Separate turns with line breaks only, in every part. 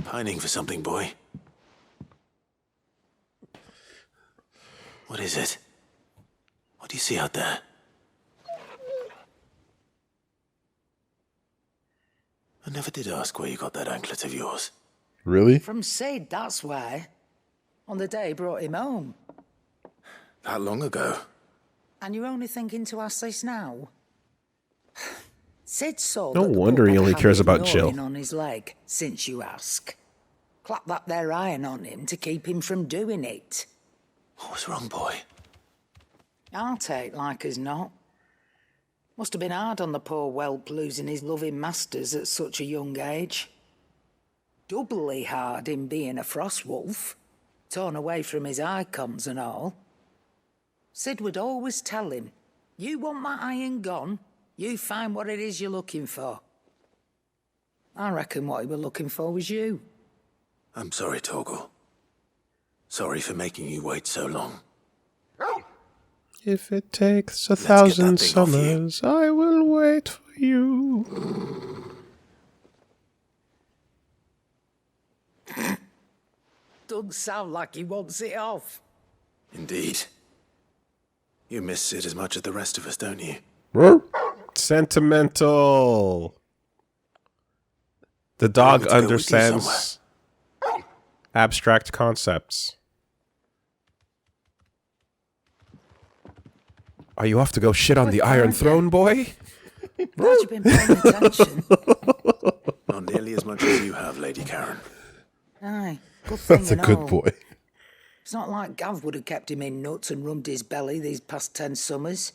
Pining for something, boy. What is it? What do you see out there? I never did ask where you got that anklet of yours.
Really?
From Sid, that's why. On the day he brought him home.
That long ago?
And you're only thinking to ask this now? Sid saw
No
that the
wonder
pup
he
had
only
had
cares
his
about
gnawing
Jill.
on his leg, since you ask. Clap that there iron on him to keep him from doing it.
What was wrong, boy?
I'll take like as not. Must have been hard on the poor whelp losing his loving masters at such a young age. Doubly hard in being a frost wolf, torn away from his icons and all. Sid would always tell him, you want that iron gone, you find what it is you're looking for. I reckon what he was looking for was you.
I'm sorry, Torgal. Sorry for making you wait so long.
If it takes
Let's
1,000
get that thing off you.
summers, I will wait for you.
Doesn't sound like he wants it off.
Indeed. You miss Sid as much as the rest of us, don't you?
Sentimental. The dog
to go with you
understands abstract concepts. Are you off to go shit on the Iron Throne, boy?
Glad you've been paying attention.
Not nearly as much as you have, Lady Karen.
Aye, good thing
That's a
and
good
all.
boy.
It's not like Gav would have kept him in nuts and rubbed his belly these past 10 summers.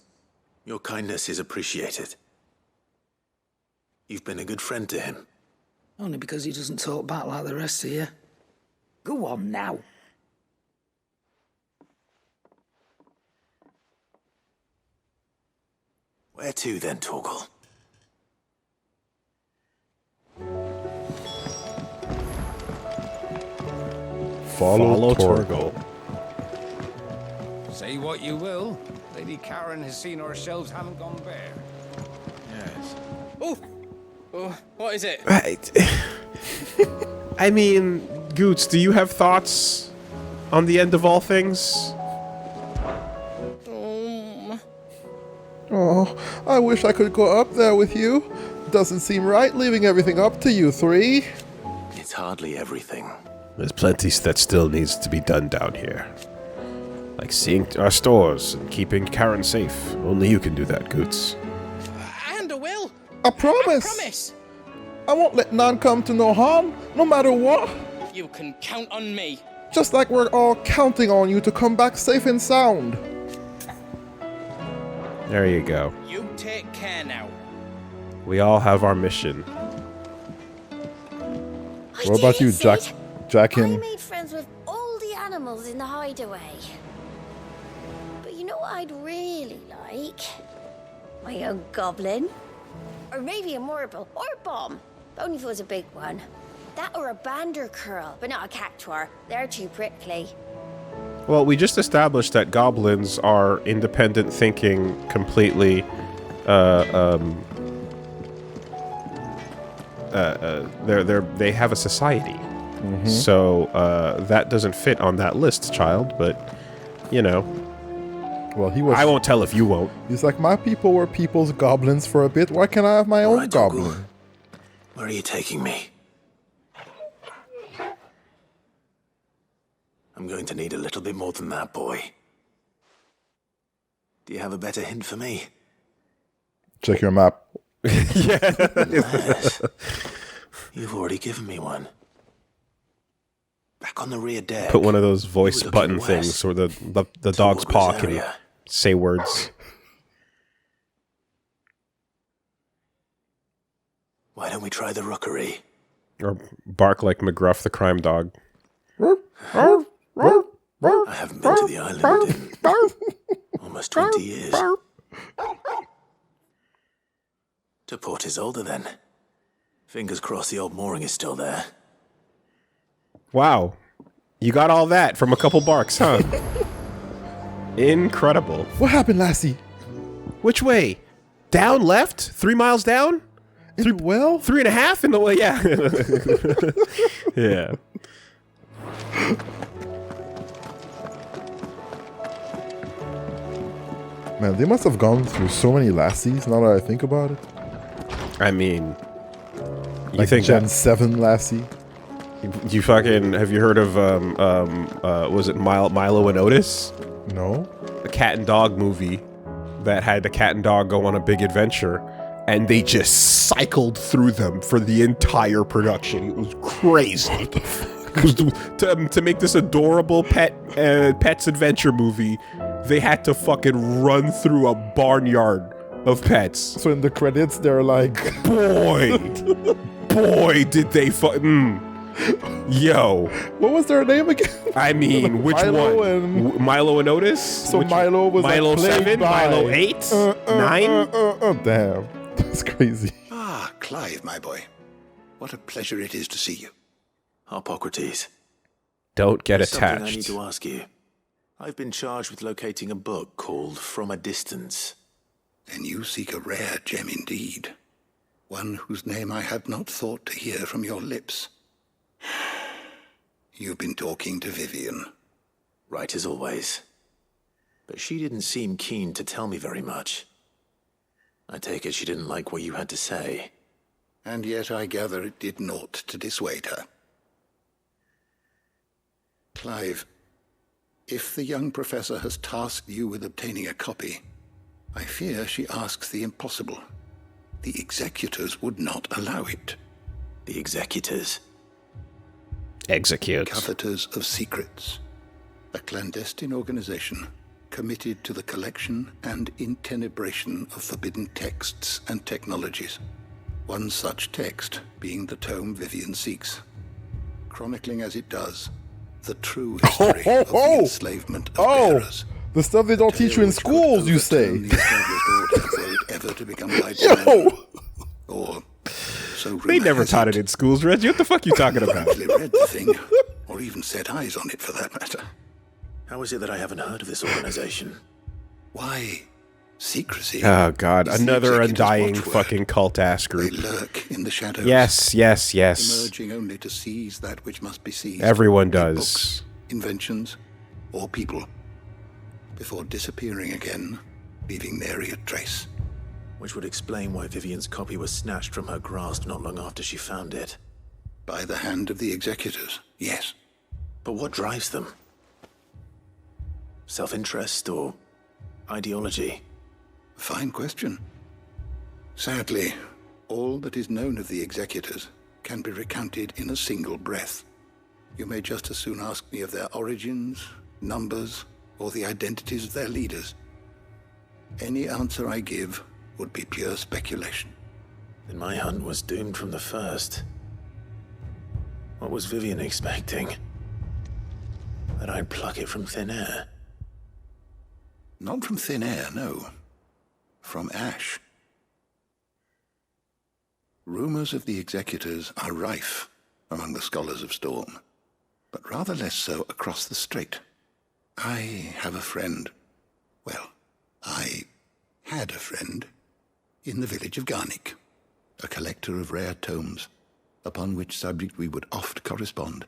Your kindness is appreciated. You've been a good friend to him.
Only because he doesn't talk back like the rest of you. Go on now.
Where to then, Torgal?
Follow Torgal.
Say what you will, Lady Karen has seen our shelves haven't gone bare.
Yes. Oh, what is it?
Right. I mean, Goots, do you have thoughts on the end of all things?
Oh, I wish I could go up there with you. Doesn't seem right leaving everything up to you three.
It's hardly everything.
There's plenty that still needs to be done down here. Like seeing our stores and keeping Karen safe. Only you can do that, Goots.
And I will.
I promise.
Promise.
I won't let none come to no harm, no matter what.
You can count on me.
Just like we're all counting on you to come back safe and sound.
There you go.
You take care now.
We all have our mission.
What about you,
Sid? I
Jackin?
made friends with all the animals in the hideaway. But you know what I'd really like? My own goblin. Or maybe a morble or a bomb. Only if it was a big one. That or a bander curl, but not a cactuar. They're too prickly.
Well, we just established that goblins are independent thinking, completely, they have a society. So, that doesn't fit on that list, child, but, you know.
Well, he was.
I won't tell if you won't.
He's like, my people were people's goblins for a bit. Why can't I have my own
Right,
goblin?
Torgal. Where are you taking me? I'm going to need a little bit more than that, boy. Do you have a better hint for me?
Check your map.
Yes. You've already given me one. Back on the rear deck.
Put one of those voice
You were
button
looking
things
west
where the dog's
toward
paw
this
can
area.
say words.
Why don't we try the rookery?
Or bark like McGruff the crime dog.
I haven't been to the island in almost 20 years. To Port Isolde, then. Fingers crossed the old mooring is still there.
Wow. You got all that from a couple barks, huh? Incredible.
What happened, lassie?
Which way? Down, left? 3 miles down?
In the well?
3.5 in the way, yeah. Yeah.
Man, they must have gone through so many lassies now that I think about it.
I mean, you
Like
think
Gen
that,
7 lassie.
you fucking, have you heard of, was it Milo and Otis?
No?
The cat and dog movie that had the cat and dog go on a big adventure, and they just cycled through them for the entire production. It was crazy. To make this adorable pets adventure movie, they had to fucking run through a barnyard of pets.
So in the credits, they're like...
Boy, did they yo.
What was their name again?
I mean, which
Milo
one?
and-
Milo and Otis?
So Milo was
Milo
like played
7?
by-
Milo 8? 9?
Damn. That's crazy.
Ah, Clive, my boy. What a pleasure it is to see you. Harpocrates.
Don't get
Something I need
attached.
to ask you. I've been charged with locating a book called From a Distance.
Then you seek a rare gem indeed. One whose name I had not thought to hear from your lips. You've been talking to Vivian.
Right as always. But she didn't seem keen to tell me very much. I take it she didn't like what you had to say.
And yet I gather it did naught to dissuade her. Clive, if the young professor has tasked you with obtaining a copy, I fear she asks the impossible. The executors would not allow it.
The executors.
Execute.
Coveters of Secrets, a clandestine organization committed to the collection and intenebration of forbidden texts and technologies. One such text being the tome Vivian seeks, chronicling as it does the true history of the enslavement of bearers.
The stuff they don't teach you in schools, you say.
The established order were it ever to become widespread. Or so
They
rumor
never
has
taught it in schools, Reggie. What the fuck you talking about?
Actually read the thing, or even set eyes on it for that matter.
How is it that I haven't heard of this organization?
Why? Secrecy.
Oh god,
is the
another
executive's
undying
watchword.
fucking cult-ass
They
group.
lurk in the shadows.
Yes, yes, yes.
Emerging only to seize that which must be seized.
Everyone
Be
does.
Books, inventions, or people. Before disappearing again, leaving nary a trace.
Which would explain why Vivian's copy was snatched from her grasp not long after she found it.
By the hand of the executors, yes.
But what drives them? Self-interest or ideology?
Fine question. Sadly, all that is known of the executors can be recounted in a single breath. You may just as soon ask me of their origins, numbers, or the identities of their leaders. Any answer I give would be pure speculation.
Then my hunt was doomed from the first. What was Vivian expecting? That I'd pluck it from thin air?
Not from thin air, no. From ash. Rumors of the executors are rife among the scholars of Storm, but rather less so across the strait. I have a friend. Well, I had a friend in the village of Garnick, a collector of rare tomes, upon which subject we would oft correspond.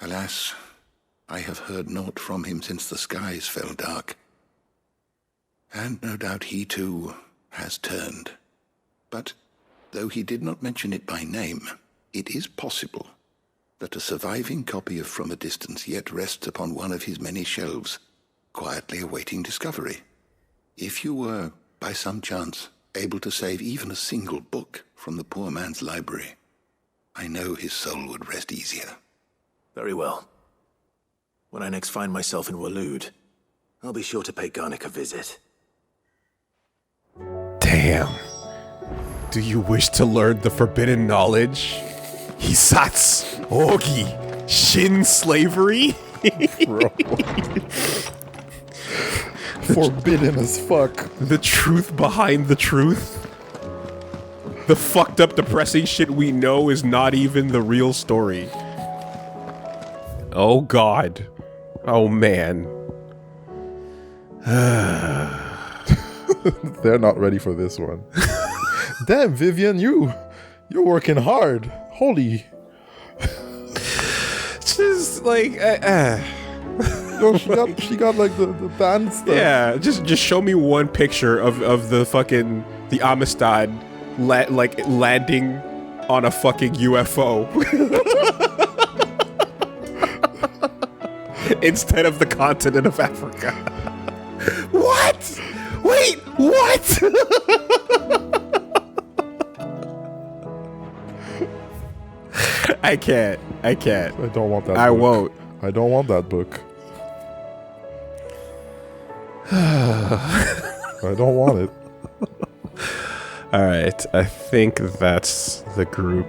Alas, I have heard naught from him since the skies fell dark. And no doubt he too has turned. But though he did not mention it by name, it is possible that a surviving copy of From a Distance yet rests upon one of his many shelves, quietly awaiting discovery. If you were, by some chance, able to save even a single book from the poor man's library, I know his soul would rest easier.
Very well. When I next find myself in Waloed, I'll be sure to pay Garnick a visit.
Damn. Do you wish to learn the forbidden knowledge? Hissatsu, Ougi, Shin slavery?
Bro. Forbidden as fuck.
The truth behind the truth? The fucked up, depressing shit we know is not even the real story. Oh God. Oh man.
They're not ready for this one. Damn, Vivian, you're working hard. Holy.
Just like
No, she got like the band stuff.
yeah, just show me one picture of the fucking the Amistad like landing on a fucking UFO instead of the continent of Africa. What? Wait, what? I can't.
I don't want that
I
book.
won't.
I don't want that book. I don't want it.
All right, I think that's the group.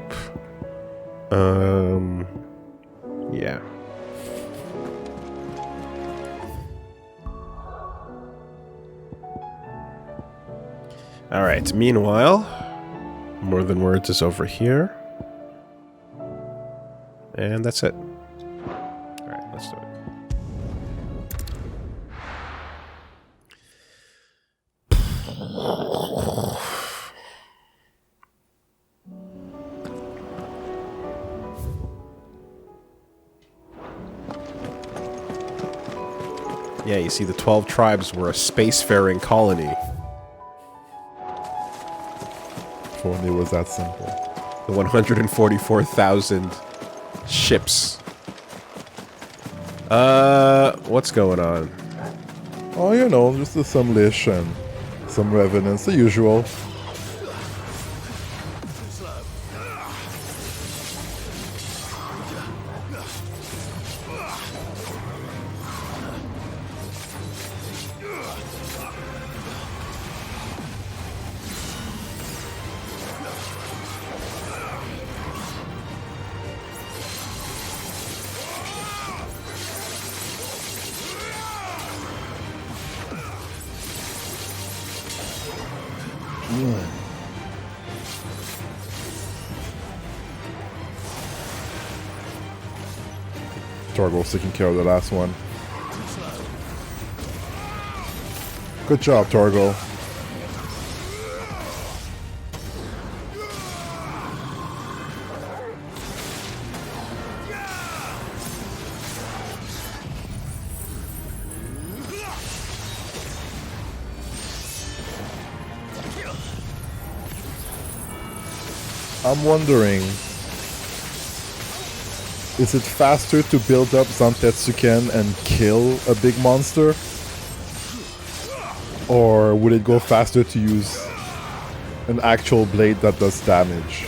Yeah. All right, meanwhile, More Than Words is over here. And that's it. All right, let's do it. Yeah, you see, the 12 tribes were a spacefaring colony.
If only it was that simple.
The 144,000 ships. What's going on?
Oh, you know, just some lish and some revenants, the usual. Torgo's taking care of the last one. Good job, Torgo. I'm wondering, is it faster to build up Zantetsuken and kill a big monster? Or would it go faster to use an actual blade that does damage?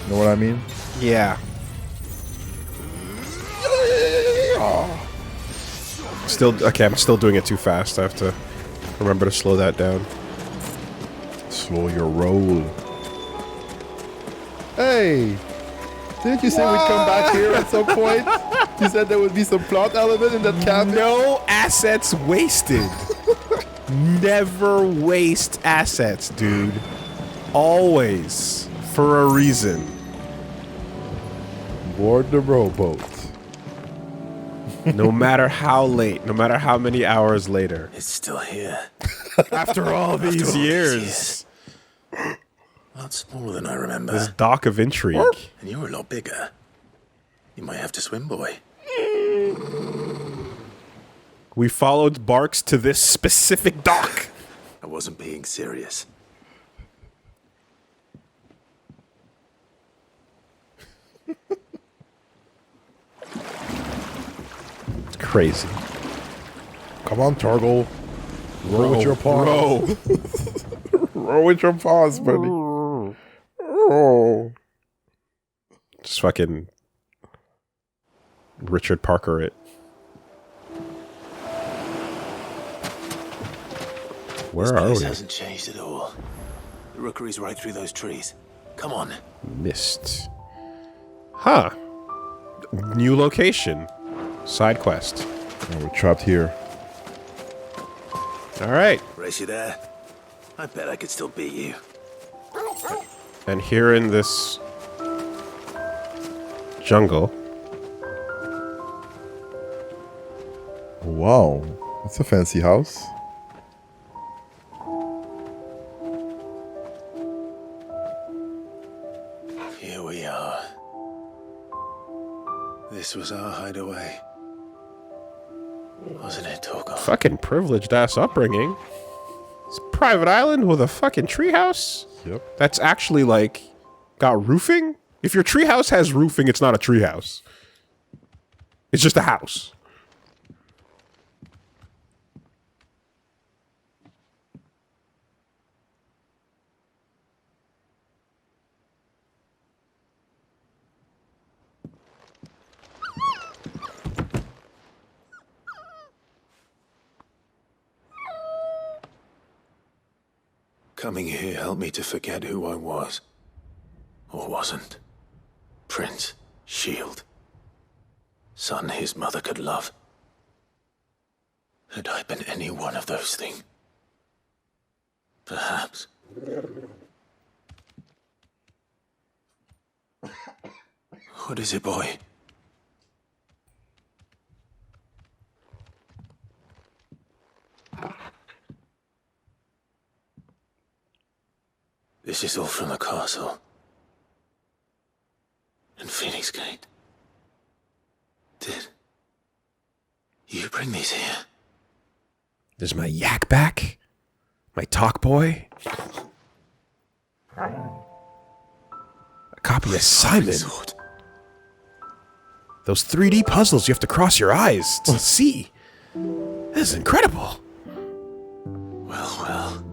You know what I mean?
Yeah. Still, okay, I'm still doing it too fast. I have to remember to slow that down.
Slow your roll. Hey! Didn't you say we'd come back here at some point? You said there would be some plot element in that cabin?
No assets wasted. Never waste assets, dude. Always. For a reason.
Board the rowboat.
No matter how late, no matter how many hours later.
It's still here.
After all these years.
Lots smaller than I remember.
This dock of intrigue.
And you're a lot bigger. You might have to swim, boy.
We followed Barks to this specific dock.
I wasn't being serious.
It's crazy.
Come on, Torgo. Row with your paws.
Row.
Row with your paws, buddy. Oh.
Just fucking Richard Parker it. Where are
This
we?
hasn't changed at all. The rookery's right through those trees. Come on.
Missed. Huh. New location. Side quest.
Oh, we're trapped here.
All right.
Race you there? I bet I could still beat you.
And here in this jungle,
Wow, that's a fancy house.
Here we are. This was our hideaway. Wasn't it, Torgal?
Fucking privileged ass upbringing. It's a private island with a fucking treehouse.
Yep.
That's actually like got roofing. If your treehouse has roofing, it's not a treehouse. It's just a house.
Coming here helped me to forget who I was. Or wasn't. Prince, shield. Son his mother could love. Had I been any one of those things? Perhaps. What is it, boy? This is all from the castle. And Phoenix Gate. Did you bring these here?
There's my yak back. My talk boy. A copy of Simon.
Sword.
Those 3D puzzles you have to cross your eyes to see. This is incredible.
Well.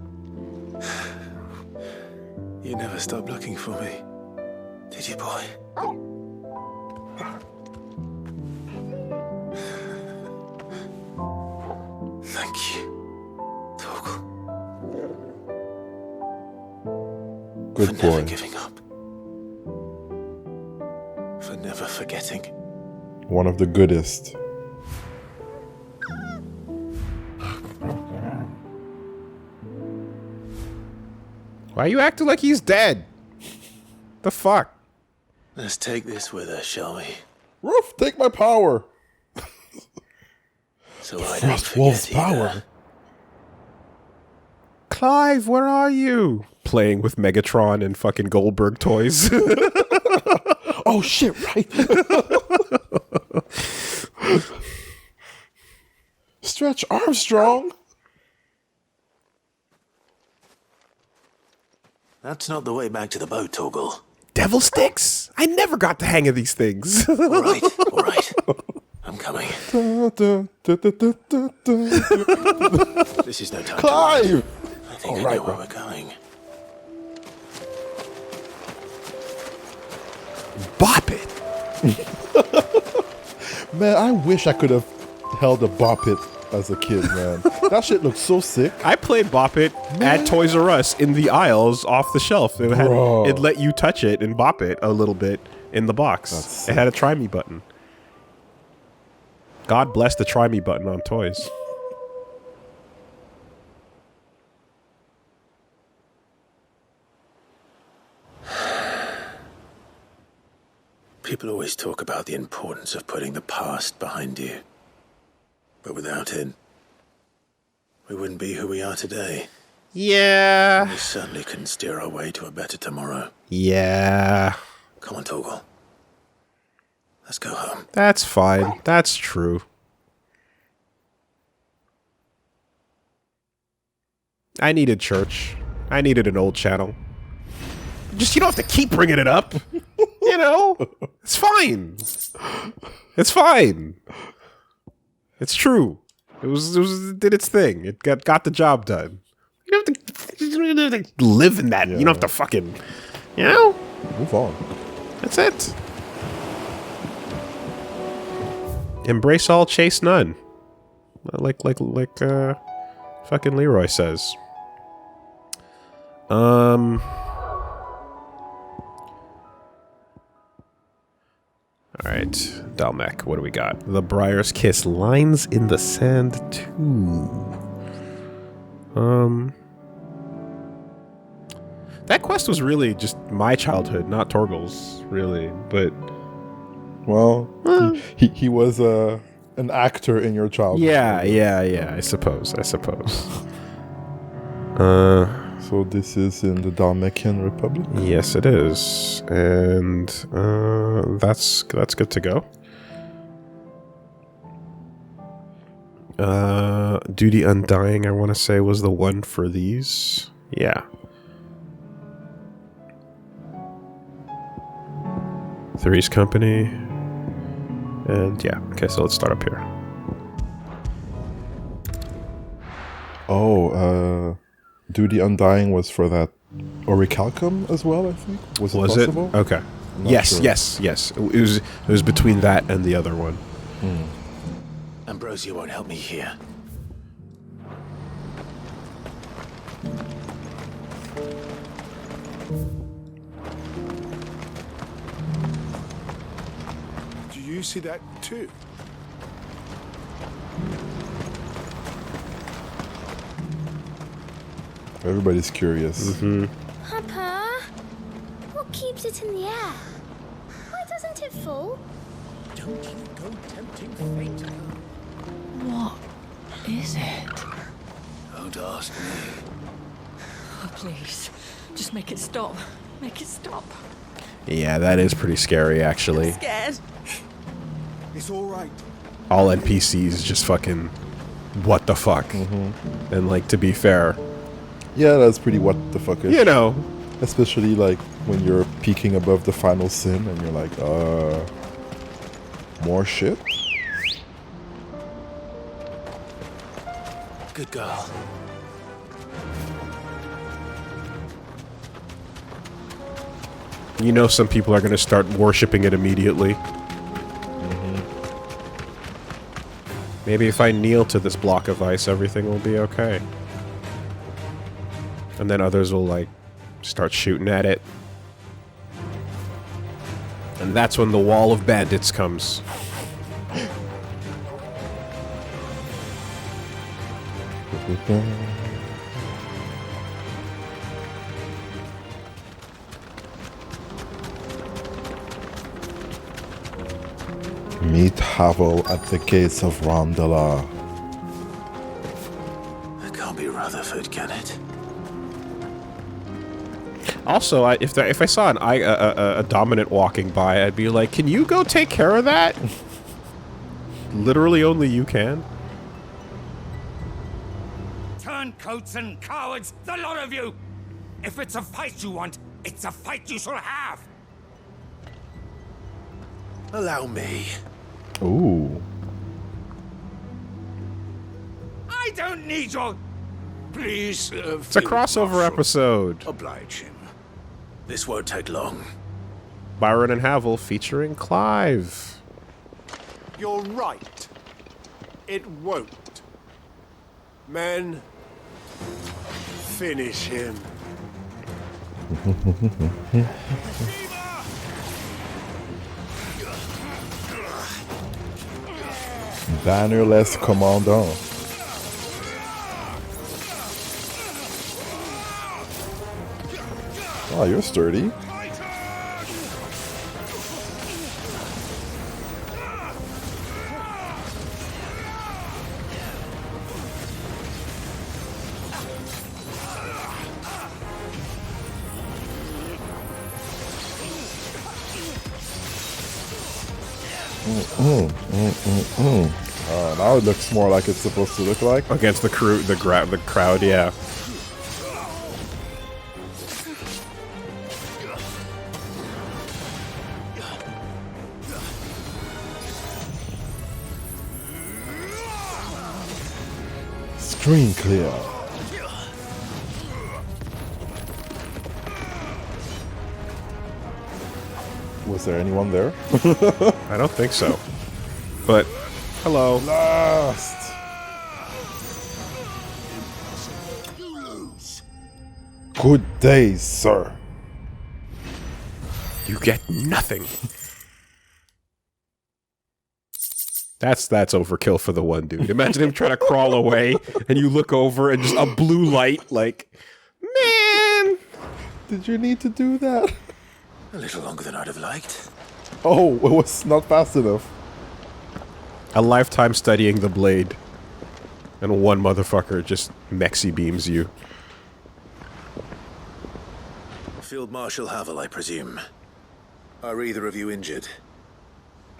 You never stopped looking for me, did you, boy? Thank you, Torgal.
Good
for
boy.
never giving up. For never forgetting.
One of the goodest.
Why are you acting like he's dead? The fuck?
Let's take this with us, shall we?
Roof, take my power.
So I don't
Frost Wolf's
forget either.
power.
Clive, where are you? Playing with Megatron and fucking Goldberg toys.
Oh shit, right. Stretch Armstrong.
That's not the way back to the boat, Torgal.
Devil sticks? I never got the hang of these things.
All right. I'm coming. This is no time
Clive!
to wait. I think I
All right,
know where
bro.
we're going.
Bop it.
Man, I wish I could have held a Bop It as a kid, man. That shit looks so sick.
I played Bop It at Toys R Us in the aisles off the shelf.
Bro.
It let you touch it and bop it a little bit in the box.
That's
It had a try me button. God bless the try me button on toys.
People always talk about the importance of putting the past behind you. But without it, we wouldn't be who we are today.
Yeah.
We certainly couldn't steer our way to a better tomorrow.
Yeah.
Come on, Torgal. Let's go home.
That's fine. That's true. I needed church. I needed an old channel. Just, you don't have to keep bringing it up. You know? It's fine. It's fine. It's true. It did its thing. It got the job done. You don't have to live in that.
Yeah.
You don't have to fucking, you know?
Move on.
That's it. Embrace all, chase none. Like fucking Leroy says. Alright, Dalmec, what do we got? The Briar's Kiss, Lines in the Sand 2. That quest was really just my childhood, not Torgal's, really, but...
Well, he was an actor in your childhood.
Yeah. I suppose.
So this is in the Dalmatian Republic?
Yes, it is. And that's good to go. Duty Undying, I want to say, was the one for these. Yeah. Three's Company. And yeah, okay, so let's start up here.
Oh, Duty Undying was for that Orichalcum as well, I think. Was it possible?
Okay.
I'm not
Yes,
sure.
yes. It was between that and the other one.
Ambrosia won't help me here.
Do you see that too?
Everybody's curious.
Papa, what keeps it in the air? Why doesn't it fall?
Don't you go tempting fate.
What is it?
Don't ask me.
Oh, please. Just make it stop. Make it stop.
Yeah, that is pretty scary, actually.
Scared.
It's all right.
All NPCs just fucking what the fuck. And like, to be fair,
Yeah, that's pretty what the fuck-ish.
you know,
Especially like when you're peaking above the final sin and you're like, more shit?
Good girl.
you know some people are going to start worshipping it immediately. Maybe if I kneel to this block of ice, everything will be okay. And then others will, like, start shooting at it. And that's when the wall of bandits comes.
Meet Havel at the gates of Rondela.
It can't be Rutherford, can it?
Also, if I saw a dominant walking by, I'd be like, "Can you go take care of that?" Literally, only you can.
Turncoats and cowards, the lot of you! If it's a fight you want, it's a fight you shall have!
Allow me.
Ooh.
I don't need your...
Please,
It's a crossover episode.
Oblige him. This won't take long.
Byron and Havel featuring Clive.
You're right. It won't. Men, finish him.
Bannerless Commandant. Oh, you're sturdy. Oh, now it looks more like it's supposed to look like.
Against the crew, the crowd, yeah.
Screen clear. Was there anyone there?
I don't think so. But, hello.
Last. Good day, sir.
You get nothing. That's overkill for the one dude. Imagine him trying to crawl away, and you look over, and just a blue light, like, man!
Did you need to do that?
A little longer than I'd have liked.
Oh, it was not fast enough.
A lifetime studying the blade. And one motherfucker just mexi beams you.
Field Marshal Havel, I presume. Are either of you injured?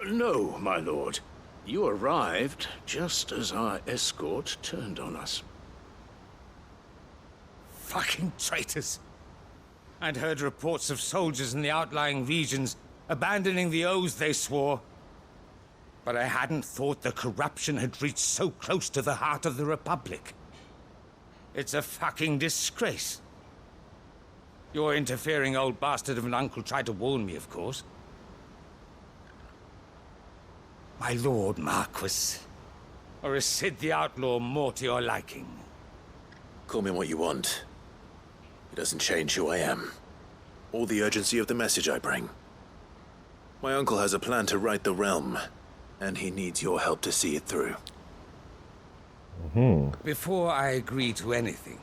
No, my lord. You arrived just as our escort turned on us.
Fucking traitors. I'd heard reports of soldiers in the outlying regions abandoning the oaths they swore. But I hadn't thought the corruption had reached so close to the heart of the Republic. It's a fucking disgrace. Your interfering old bastard of an uncle tried to warn me, of course. My lord Marquis. Or is Sid the Outlaw more to your liking?
Call me what you want. It doesn't change who I am. Or the urgency of the message I bring. My uncle has a plan to right the realm, and he needs your help to see it through.
Before I agree to anything,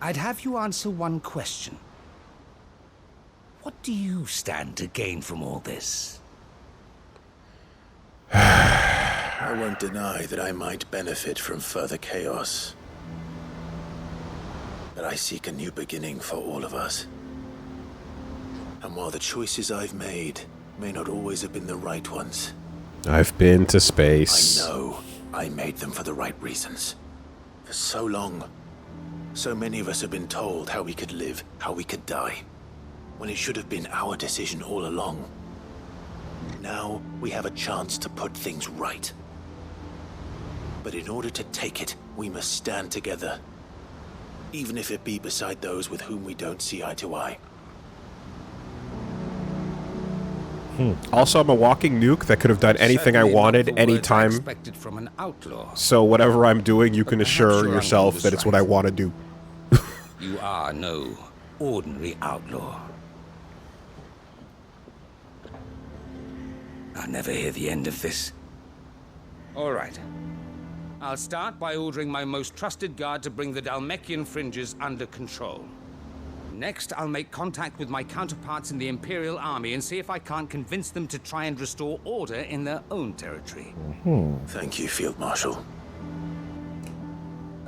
I'd have you answer one question. What do you stand to gain from all this?
I won't deny that I might benefit from further chaos. But I seek a new beginning for all of us. And while the choices I've made may not always have been the right ones,
I've been to space.
I know I made them for the right reasons. For so long, so many of us have been told how we could live, how we could die, when it should have been our decision all along. Now we have a chance to put things right. But in order to take it, we must stand together. Even if it be beside those with whom we don't see eye to eye.
Also, I'm a walking nuke that could have done anything I wanted, anytime.
Expected from an outlaw.
So whatever I'm doing, you can assure yourself that it's what I want to do.
You are no ordinary outlaw. I'll never hear the end of this. All right. I'll start by ordering my most trusted guard to bring the Dalmekian fringes under control. Next, I'll make contact with my counterparts in the Imperial Army and see if I can't convince them to try and restore order in their own territory.
Thank you, Field Marshal.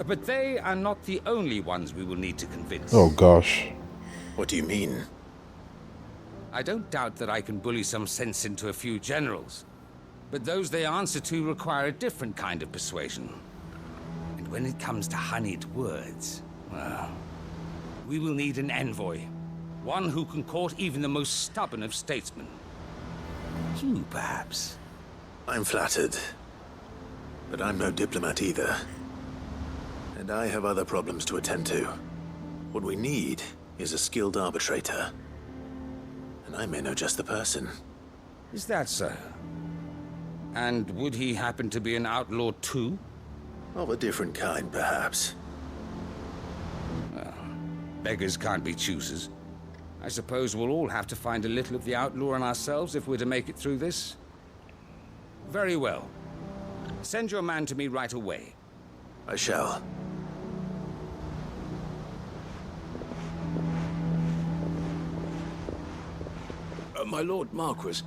But they are not the only ones we will need to convince.
Oh gosh.
What do you mean?
I don't doubt that I can bully some sense into a few generals. But those they answer to require a different kind of persuasion. And when it comes to honeyed words, well, we will need an envoy. One who can court even the most stubborn of statesmen. You, perhaps.
I'm flattered. But I'm no diplomat either. And I have other problems to attend to. What we need is a skilled arbitrator. And I may know just the person.
Is that so? And would he happen to be an outlaw too?
Of a different kind, perhaps.
Well, beggars can't be choosers. I suppose we'll all have to find a little of the outlaw in ourselves if we're to make it through this. Very well. Send your man to me right away.
I shall.
My Lord Marquis.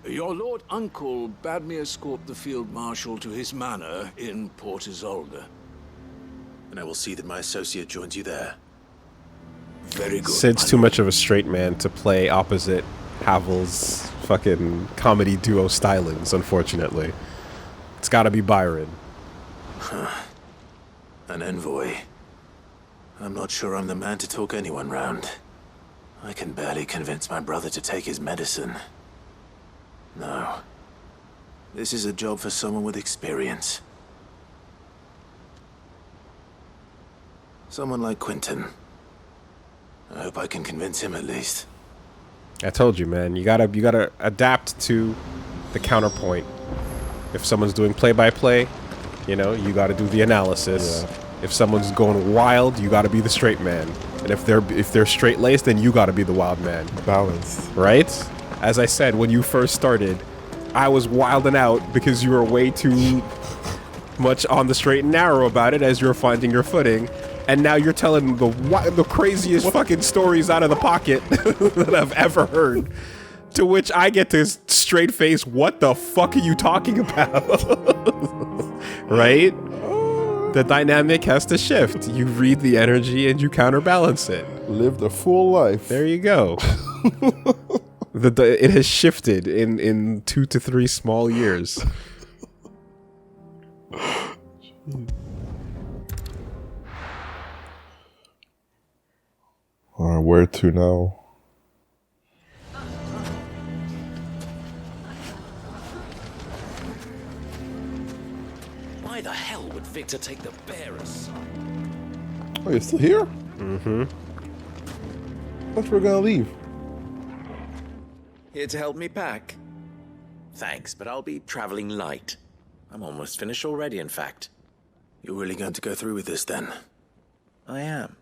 Your Lord Uncle bade me escort the Field Marshal to his manor in Port Isolde.
And I will see that my associate joins you there.
Very good.
Sid's too much of a straight man to play opposite Havel's fucking comedy duo stylings, unfortunately. It's gotta be Byron.
An envoy. I'm not sure I'm the man to talk anyone round. I can barely convince my brother to take his medicine. No. This is a job for someone with experience. Someone like Quentin. I hope I can convince him at least.
I told you, man. You gotta adapt to the counterpoint. If someone's doing play-by-play, you know, you gotta do the analysis.
Yeah.
If someone's going wild, you gotta be the straight man. And if they're straight-laced, then you gotta be the wild man.
Balanced.
Right? As I said, when you first started, I was wilding out because you were way too much on the straight and narrow about it as you're finding your footing. And now you're telling the craziest fucking stories out of the pocket that I've ever heard. To which I get to straight face, what the fuck are you talking about? Right? The dynamic has to shift. You read the energy and you counterbalance it.
Lived a full life.
There you go. It has shifted in 2 to 3 small years.
Alright, where to now?
Why the hell would Victor take the bearers?
Oh, you're still here?
Mm-hmm.
Thought we're gonna leave.
Here to help me pack? Thanks, but I'll be traveling light. I'm almost finished already, in fact.
You're really going to go through with this, then?
I am.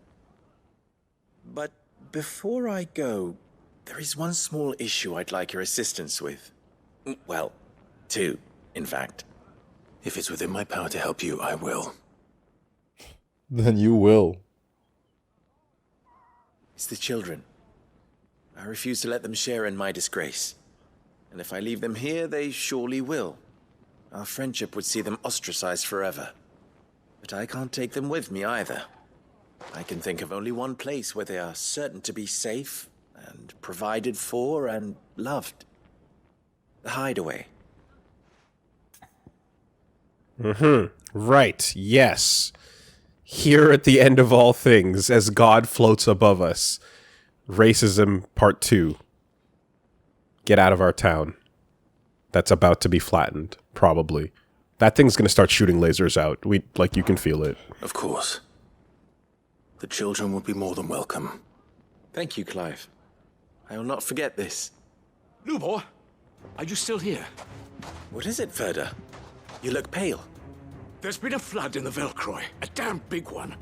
But before I go, there is one small issue I'd like your assistance with. Well, 2, in fact.
If it's within my power to help you, I will.
Then you will.
It's the children. I refuse to let them share in my disgrace. And if I leave them here, they surely will. Our friendship would see them ostracized forever. But I can't take them with me either. I can think of only one place where they are certain to be safe and provided for and loved. The hideaway.
Right, yes. Here at the end of all things, as God floats above us. Racism Part 2. Get out of our town. That's about to be flattened, probably. That thing's gonna start shooting lasers out. You can feel it.
Of course. The children would be more than welcome.
Thank you, Clive. I will not forget this.
Lubor, are you still here?
What is it, Ferda? You look pale.
There's been a flood in the Velcroy, a damn big one.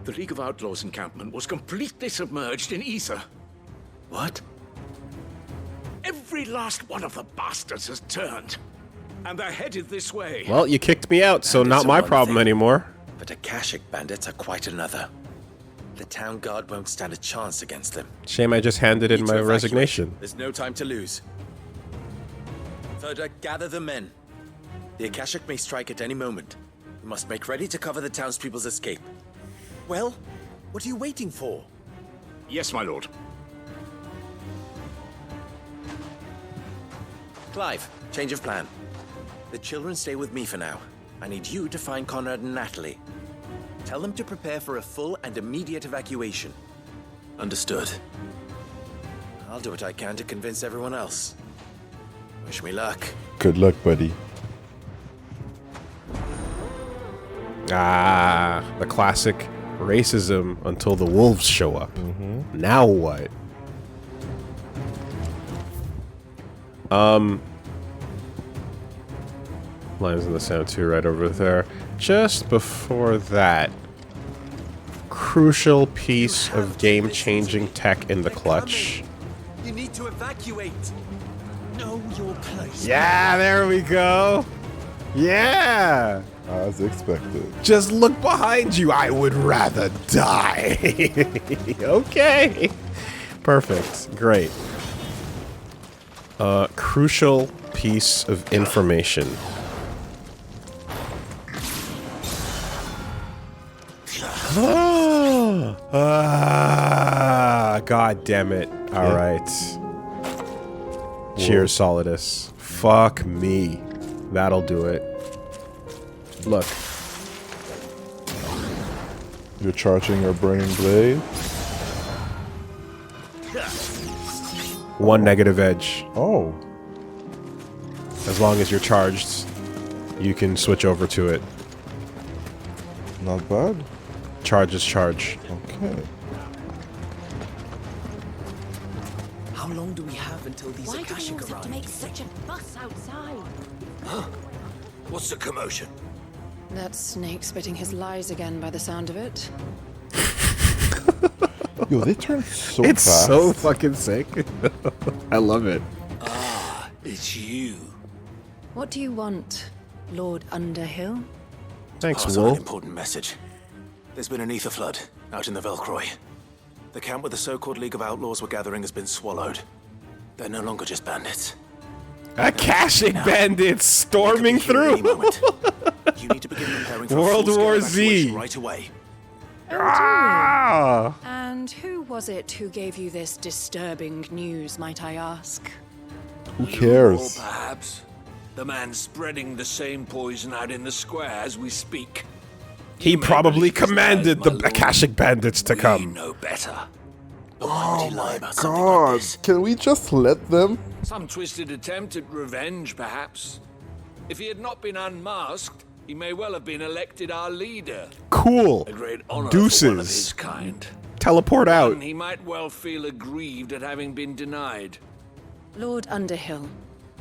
The League of Outlaws encampment was completely submerged in ether.
What?
Every last one of the bastards has turned. And they're headed this way.
Well, you kicked me out, so not my problem anymore.
But Akashic bandits are quite another. The town guard won't stand a chance against them.
Shame I just handed in my resignation.
There's no time to lose. Ferda, gather the men. The Akashic may strike at any moment. We must make ready to cover the townspeople's escape. Well, what are you waiting for?
Yes, my lord.
Clive, change of plan. The children stay with me for now. I need you to find Conrad and Natalie. Tell them to prepare for a full and immediate evacuation.
Understood.
I'll do what I can to convince everyone else. Wish me luck.
Good luck, buddy.
Ah, the classic racism until the wolves show up. Now what? Lines in the sound too, right over there. Just before that, crucial piece of game-changing tech in the clutch.
You need to evacuate. Know your place.
Yeah, there we go. Yeah.
As expected.
Just look behind you. I would rather die. Okay. Perfect. Great. Crucial piece of information. God damn it. All right. Cheers, Solidus. Fuck me. That'll do it. Look.
You're charging your burning blade?
1 negative edge.
Oh.
As long as you're charged, you can switch over to it.
Not bad.
Charge is charge.
Okay.
How long do we have until these
Why do we
Akashic
always have
arrive?
to make such a fuss outside?
What's the commotion?
That snake spitting his lies again by the sound of it.
Yo, they turn so
It's
fast.
so fucking sick. I love it.
Ah, it's you.
What do you want, Lord Underhill?
Thanks,
Pass on
Wool.
an important message. There's been an ether flood out in the Velcroy. The camp where the so-called League of Outlaws were gathering has been swallowed. They're no longer just bandits.
Akashic bandits storming through.
You need to begin preparing for
World War Z
right away.
Ah!
And who was it who gave you this disturbing news, might I ask?
Who cares?
Or perhaps the man spreading the same poison out in the square as we speak.
He probably commanded the Akashic bandits to come.
No better.
Oh my god. Can we just let them?
Some twisted attempt at revenge, perhaps. If he had not been unmasked, he may well have been elected our leader.
Cool.
A great honor
Deuces.
for one of his kind.
Teleport out.
And he might well feel aggrieved at having been denied.
Lord Underhill,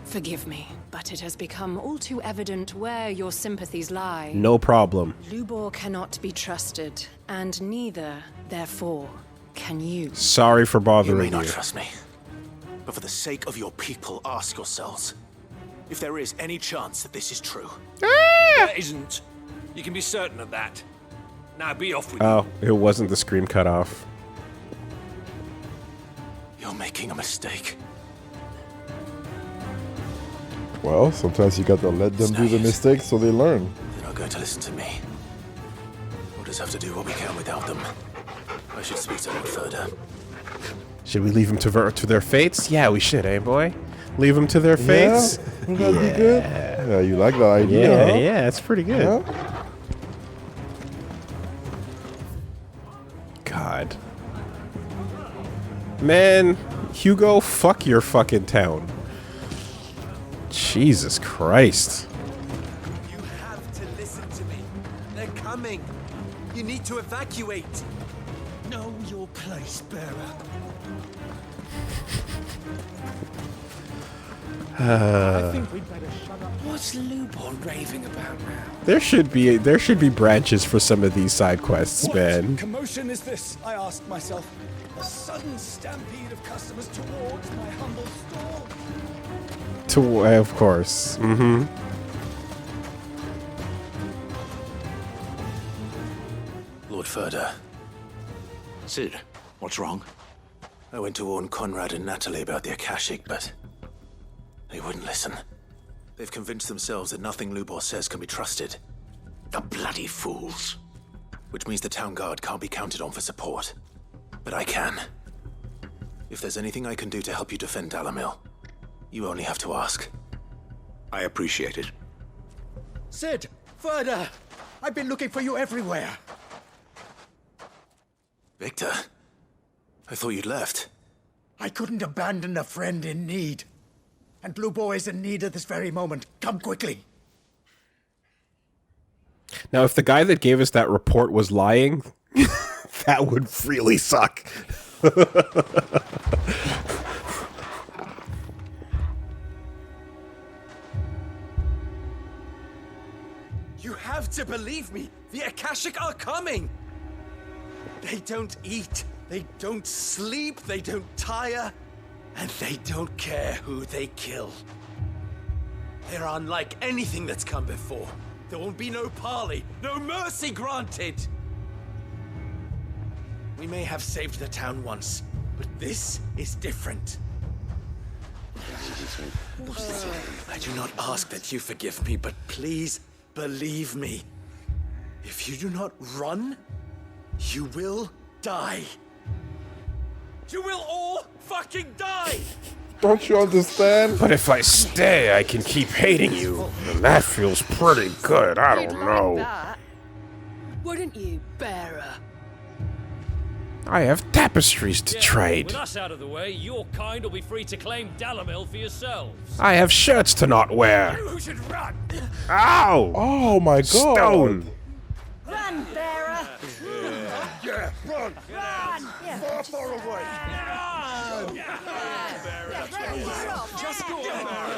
forgive me, but it has become all too evident where your sympathies lie.
No problem.
Lubor cannot be trusted, and neither, therefore, can you.
Sorry for
You
bothering
may
you.
not trust me, but for the sake of your people, ask yourselves if there is any chance that this is true.
There isn't. You can be certain of that. Now be off with
Oh, it wasn't the screen cut off.
You're making a mistake.
Well, sometimes you gotta let them do the mistakes so they learn.
They're not going to listen to me. We'll just have to do what we can without them. I should speak to Lord Further.
Should we leave them to their fates? Yeah, we should, eh, boy? Leave them to their fates?
Yeah? Would that be good? Yeah, you like that idea,
Yeah,
huh?
yeah, it's pretty good.
Yeah?
God. Man, Hugo, fuck your fucking town. Jesus Christ.
You have to listen to me. They're coming. You need to evacuate. Know your place, bearer.
I think we'd better shut up. What's Lubor raving about now?
There should be branches for some of these side quests, man.
Commotion is this? I asked myself. A sudden stampede of customers towards my humble stall.
Of course. Mm-hmm.
Lord Further.
Sid, what's wrong?
I went to warn Conrad and Natalie about the Akashic, but they wouldn't listen. They've convinced themselves that nothing Lubor says can be trusted.
The bloody fools.
Which means the town guard can't be counted on for support. But I can. If there's anything I can do to help you defend Dalamil, you only have to ask.
I appreciate it.
Sid! Further! I've been looking for you everywhere.
Victor? I thought you'd left.
I couldn't abandon a friend in need. And Lubor is in need at this very moment. Come quickly.
Now, if the guy that gave us that report was lying, that would really suck.
You have to believe me. The Akashic are coming. They don't eat. They don't sleep. They don't tire. And they don't care who they kill. They're unlike anything that's come before. There won't be no parley, no mercy granted. We may have saved the town once, but this is different. I do not ask that you forgive me, but please believe me. If you do not run, you will die. You will all fucking die!
Don't you understand?
But if I stay, I can keep hating you. And that feels pretty good. I don't know.
That. Wouldn't you, bearer?
I have tapestries to trade.
With us out of the way, your kind will be free to claim Dalamil for yourselves.
I have shirts to not wear.
You should run!
Ow!
Oh my god!
Stone!
Run, bearer!
Yeah, run!
Run!
Far, far away! Just go on,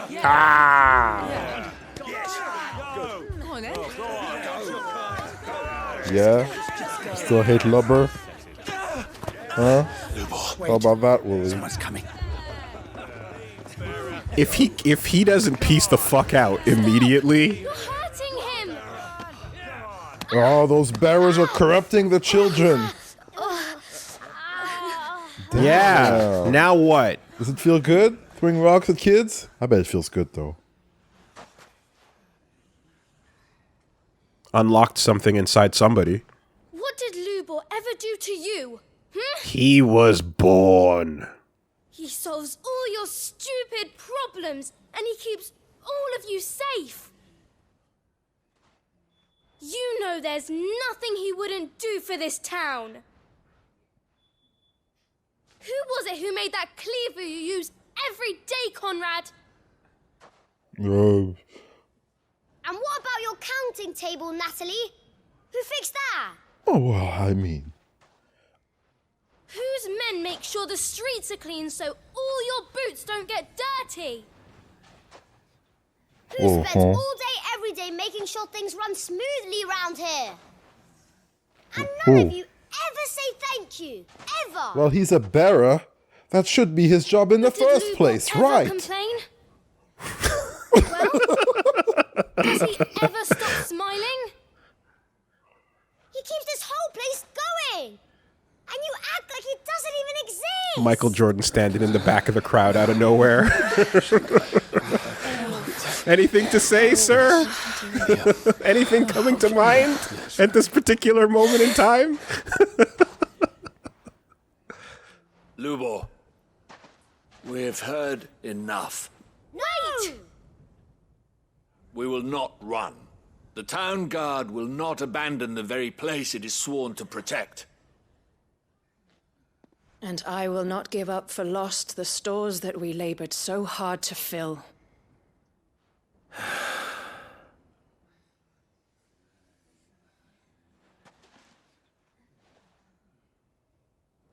bearer!
Ah!
Come on, then.
Yeah? Still hate Lubber? Huh? How about that, Woolie?
Someone's coming.
If he doesn't piece the fuck out immediately,
You're hurting him!
Oh, those bearers are corrupting the children.
yeah. Now what?
Does it feel good? Throwing rocks at kids? I bet it feels good, though.
Unlocked something inside somebody.
What did Lubor ever do to you?
He was born.
He solves all your stupid problems, and he keeps all of you safe. You know there's nothing he wouldn't do for this town. Who was it who made that cleaver you use every day, Conrad?
No.
And what about your counting table, Natalie? Who fixed that?
Oh, well, I mean...
Whose men make sure the streets are clean so all your boots don't get dirty?
Who spends all day, every day making sure things run smoothly round here? And none of you ever say thank you. Ever.
Well, he's a bearer. That should be his job in the first place, right?
Complain? Well, does he ever stop smiling?
He keeps this whole place going. And you act like he doesn't even exist.
Michael Jordan standing in the back of the crowd out of nowhere. Anything to say, sir? Anything coming to mind at this particular moment in time?
Lubor, we've heard enough.
Wait!
We will not run. The town guard will not abandon the very place it is sworn to protect.
And I will not give up for lost the stores that we labored so hard to fill.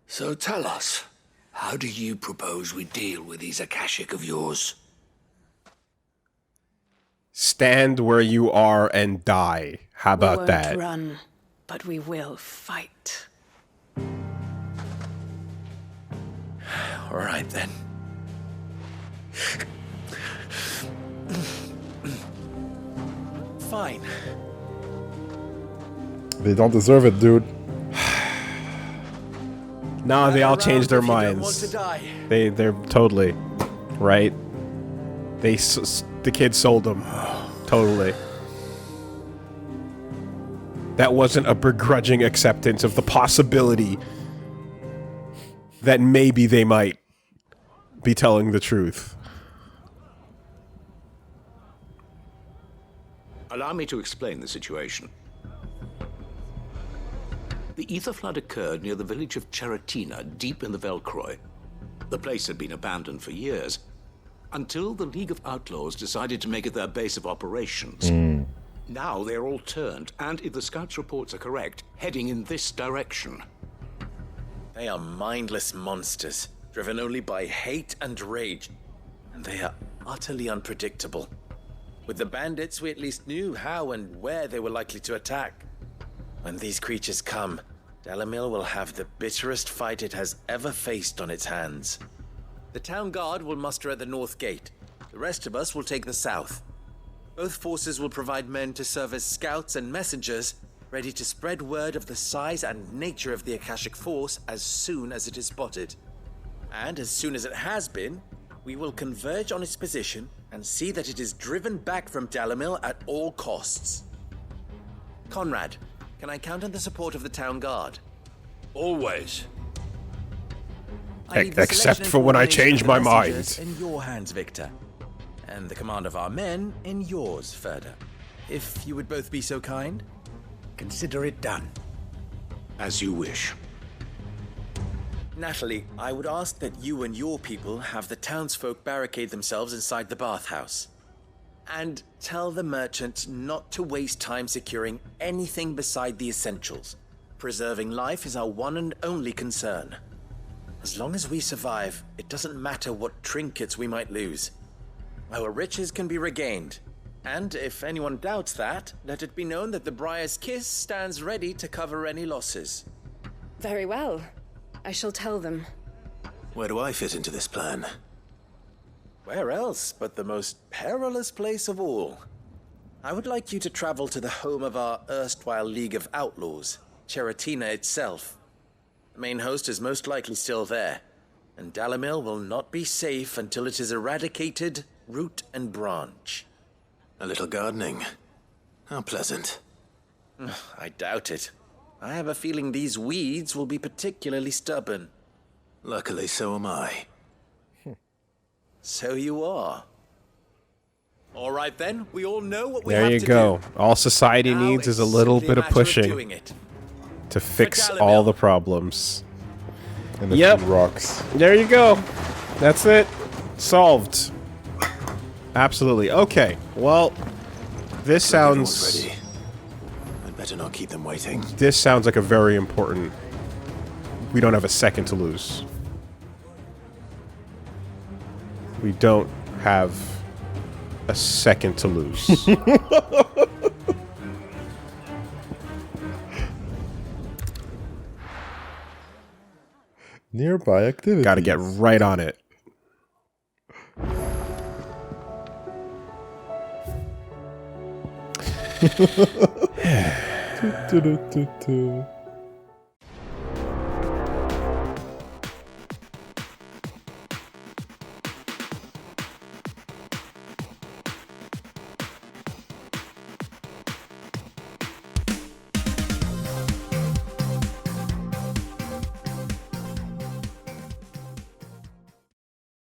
So tell us, how do you propose we deal with these Akashic of yours?
Stand where you are and die. How about that?
We won't run, but we will fight.
All right, then. Fine.
They don't deserve it, dude.
No, they all changed their minds. They're totally right. The kid sold them. Totally. That wasn't a begrudging acceptance of the possibility that maybe they might be telling the truth.
Allow me to explain the situation. The ether flood occurred near the village of Cheratina, deep in the Velcroy. The place had been abandoned for years, until the League of Outlaws decided to make it their base of operations. Now they're all turned, and if the scouts' reports are correct, heading in this direction.
They are mindless monsters, driven only by hate and rage. And they are utterly unpredictable. With the bandits, we at least knew how and where they were likely to attack. When these creatures come, Dalamil will have the bitterest fight it has ever faced on its hands. The town guard will muster at the north gate. The rest of us will take the south. Both forces will provide men to serve as scouts and messengers, ready to spread word of the size and nature of the Akashic force as soon as it is spotted. And as soon as it has been, we will converge on its position and see that it is driven back from Dalamil at all costs. Conrad, can I count on the support of the town guard?
Always.
Except for when I change my mind.
In your hands, Victor. And the command of our men in yours, Ferda. If you would both be so kind.
Consider it done. As you wish.
Natalie, I would ask that you and your people have the townsfolk barricade themselves inside the bathhouse. And tell the merchant not to waste time securing anything beside the essentials. Preserving life is our one and only concern. As long as we survive, it doesn't matter what trinkets we might lose. Our riches can be regained. And if anyone doubts that, let it be known that the Briar's Kiss stands ready to cover any losses.
Very well. I shall tell them.
Where do I fit into this plan?
Where else but the most perilous place of all? I would like you to travel to the home of our erstwhile League of Outlaws, Cheratina itself. The main host is most likely still there, And Dalamil will not be safe until it is eradicated, root and branch.
A little gardening. How pleasant.
I doubt it. I have a feeling these weeds will be particularly stubborn.
Luckily, so am I.
So you are. All right then, we all know what we
There
have
you
to
go.
do.
All society
Now
needs is a
it's
little
simply
bit of
matter
pushing
doing it.
to fix
Dalamil.
all the problems.
And a
Yep.
few rocks.
There you go. That's it. Solved. Absolutely. Okay. Well, this
Everyone's
sounds...
ready. I'd better not keep them waiting.
This sounds like a very important... We don't have a second to lose. We don't have a second to lose.
Nearby activity.
Gotta get right on it.
Do-do-do-do-do.